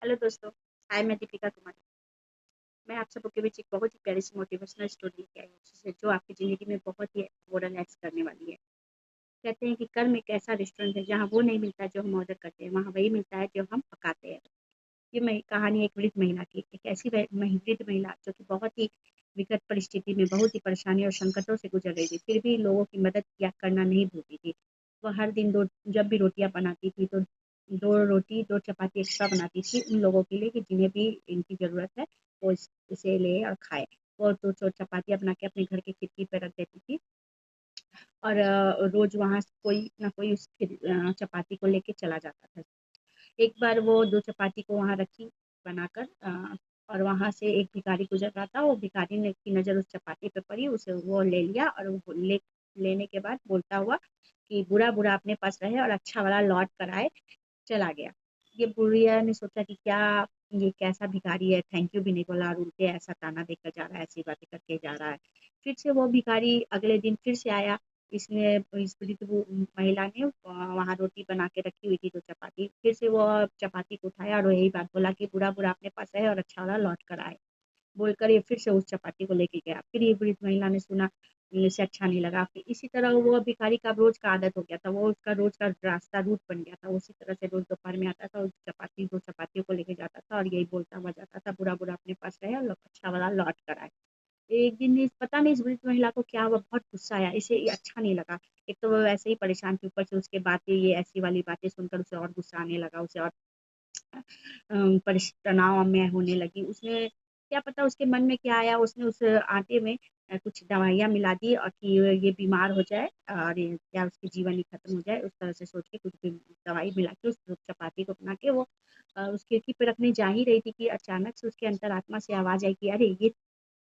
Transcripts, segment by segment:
Hello दोस्तों। हाय, मैं दीपिका कुमारी। मैं आप सबों के बीच एक बहुत ही प्यारी सी मोटिवेशनल स्टोरी लेके आई हूँ जो आपकी ज़िंदगी में बहुत ही मोरल एक्स करने वाली है। कहते हैं कि कर्म एक ऐसा रेस्टोरेंट है जहाँ वो नहीं मिलता जो हम ऑर्डर करते हैं, वहाँ वही मिलता है जो हम पकाते हैं। ये कहानी एक वृद्ध महिला की, एक ऐसी वृद्ध महिला जो कि बहुत ही विकट परिस्थिति में, बहुत ही परेशानी और संकटों से गुजर रही थी, फिर भी लोगों की मदद किया करना नहीं भूलती थी। वह हर दिन जब भी रोटियां बनाती थी तो 2 चपाती एक्स्ट्रा बनाती थी उन लोगों के लिए कि जिन्हें भी इनकी ज़रूरत है, वो इसे ले और खाए। वो 2 चपातियाँ बना के अपने घर की खिड़की पे रख देती थी और रोज़ वहाँ से कोई ना कोई उस चपाती को लेके चला जाता था। एक बार वो 2 चपाती को वहाँ रखी बनाकर, और वहाँ से एक भिखारी गुजर रहा था। वो भिखारी ने की नज़र उस चपाती पे पड़ी, उसे वो ले लिया और वो लेने के बाद बोलता हुआ कि बुरा-बुरा अपने पास रहे और अच्छा वाला लौट कर आए, चला गया। ये बुढ़िया ने सोचा कि क्या ये कैसा भिखारी है, थैंक यू भी नहीं बोला और उल्टे ऐसा ताना देकर जा रहा है, ऐसी बातें करके जा रहा है। फिर से वो भिखारी अगले दिन फिर से आया। इसने इस वृद्ध वो महिला ने वहाँ रोटी बना के रखी हुई थी 2 चपाती, फिर से वो चपाती को उठाया और यही बात बोला कि बुरा-बुरा अपने पास रहे और अच्छा वाला लौट कर आए। बोलकर ये फिर से उस चपाती को लेके गया। फिर ये वृद्ध महिला ने सुना, इसे अच्छा नहीं लगा। फिर इसी तरह वो भिखारी का रोज़ का आदत हो गया था, वो उसका रोज़ का रास्ता रूट बन गया था। उसी तरह से रोज़ दोपहर में आता था, उस 2 चपातियों को लेके जाता था और यही बोलता हुआ जाता था, बुरा-बुरा अपने पास रहे और अच्छा वाला लौट कर आए। एक दिन पता नहीं इस वृद्ध महिला को क्या हुआ, बहुत गुस्सा आया, इसे ये अच्छा नहीं लगा। एक तो वो वैसे ही परेशान थी, ऊपर से उसके बातें, ये ऐसी वाली बातें सुनकर उसे और गुस्सा आने लगा, उसे और तनाव में होने लगी। उसने क्या पता उसके मन में क्या आया, उसने उस आटे में कुछ दवाइयाँ मिला दी और कि ये बीमार हो जाए और क्या उसकी जीवन ही खत्म हो जाए, उस तरह से सोच के कुछ भी दवाई मिला के उस चपाती को बना के वो उस खिड़की पे रखने जा ही रही थी कि अचानक से उसके अंतरात्मा से आवाज़ आई कि अरे ये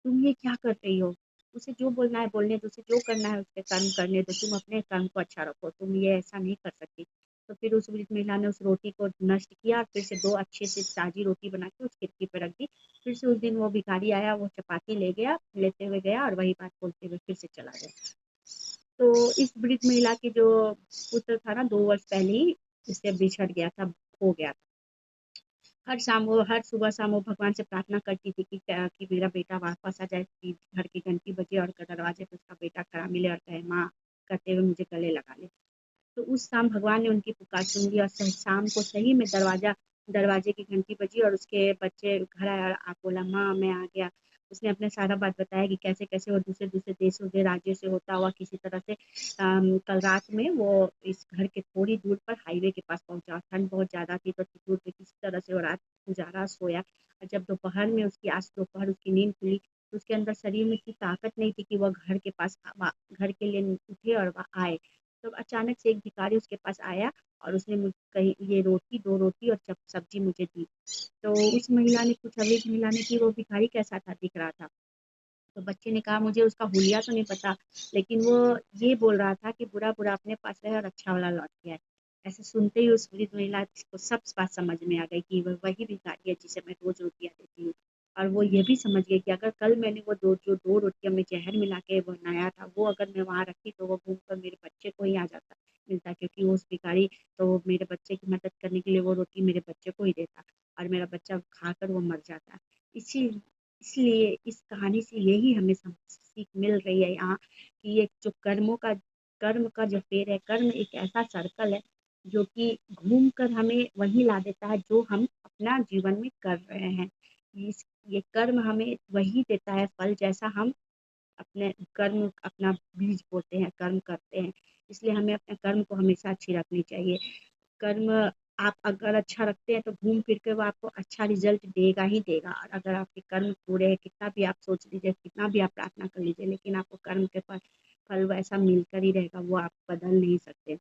तुम ये क्या कर रही हो? उसे जो बोलना है बोलने दो, उसे जो करना है उसके कर्म करने दो, तुम अपने कर्म को अच्छा रखो, तुम ये ऐसा नहीं कर सकती। तो फिर उस वृद्ध महिला ने उस रोटी को नष्ट किया और फिर से 2 अच्छे से ताज़ी रोटी बना के उस खिड़की पे रख दी। फिर से उस दिन वो भिखारी आया, वो चपाती लेते हुए गया और वही बात बोलते हुए फिर से चला गया। तो इस वृद्ध महिला की जो पुत्र था ना, 2 वर्ष पहले ही इससे बिछड़ गया था, खो गया था। हर सुबह शाम वो भगवान से प्रार्थना करती थी कि मेरा बेटा वापस आ जाए, कि घर की घंटी बजे और दरवाजे पे उसका बेटा खड़ा मिले और कहे माँ करते हुए मुझे गले लगा ले। तो उस शाम भगवान ने उनकी पुकार सुन ली और शाम को सही में दरवाजे की घंटी बजी और उसके बच्चे घर आया और बोला माँ मैं आ गया। उसने अपने सारा बात बताया कि कैसे कैसे वो दूसरे दूसरे देशों के राज्यों से होता हुआ किसी तरह से कल रात में वो इस घर के थोड़ी दूर पर हाईवे के पास पहुंचा। ठंड बहुत ज़्यादा थी तो दूर पे किसी तरह से वो रात गुजारा, सोया। और जब दोपहर में आज दोपहर उसकी नींद खुली तो उसके अंदर शरीर में इतनी ताकत नहीं थी कि वह घर के लिए उठे और वह आए। तो अचानक से एक भिखारी उसके पास आया और उसने मुझ कही ये रोटी 2 रोटी और सब्जी मुझे दी। तो उस महिला ने पूछा, वृद्ध महिला ने कि वो भिखारी कैसा था, दिख रहा था? तो बच्चे ने कहा मुझे उसका हुलिया तो नहीं पता, लेकिन वो ये बोल रहा था कि बुरा-बुरा अपने पास रहे और अच्छा वाला लौट के आए। ऐसे सुनते ही उस वृद्ध महिला को सब बात समझ में आ गई कि वही भिखारी है जिसे मैं रोज़ रोटियाँ देती हूँ। और वो ये भी समझ गई कि अगर कल मैंने वो 2 रोटियाँ में ज़हर मिला के बनाया था, वो अगर मैं वहाँ रखती तो वो घूम कर मेरे बच्चे को ही आ जाता मिलता, क्योंकि वो उस भिखारी तो मेरे बच्चे की मदद करने के लिए वो रोटी मेरे बच्चे को ही देता और मेरा बच्चा खाकर वो मर जाता। इसी इसलिए इस कहानी से यही हमें सीख मिल रही है यहाँ कि ये जो कर्म का जो फेर है, कर्म एक ऐसा सर्कल है जो कि घूम कर हमें वहीं ला देता है जो हम अपना जीवन में कर रहे हैं। ये कर्म हमें वही देता है फल जैसा हम अपने कर्म अपना बीज बोते हैं, कर्म करते हैं। इसलिए हमें अपने कर्म को हमेशा अच्छी रखनी चाहिए। कर्म आप अगर अच्छा रखते हैं तो घूम फिर के वो आपको अच्छा रिजल्ट देगा ही देगा, और अगर आपके कर्म बुरे हैं, कितना भी आप सोच लीजिए, कितना भी आप प्रार्थना कर लीजिए, लेकिन आपको कर्म के फल वैसा मिलकर ही रहेगा, वो आप बदल नहीं सकते।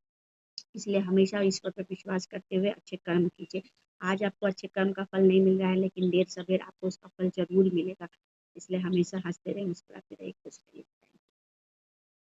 इसलिए हमेशा ईश्वर पर विश्वास करते हुए अच्छे कर्म कीजिए। आज आपको अच्छे कर्म का फल नहीं मिल रहा है, लेकिन देर सवेर आपको उसका फल जरूर मिलेगा। इसलिए हमेशा हंसते रहिए, मुस्कुराते रहिए, खुश रहिए।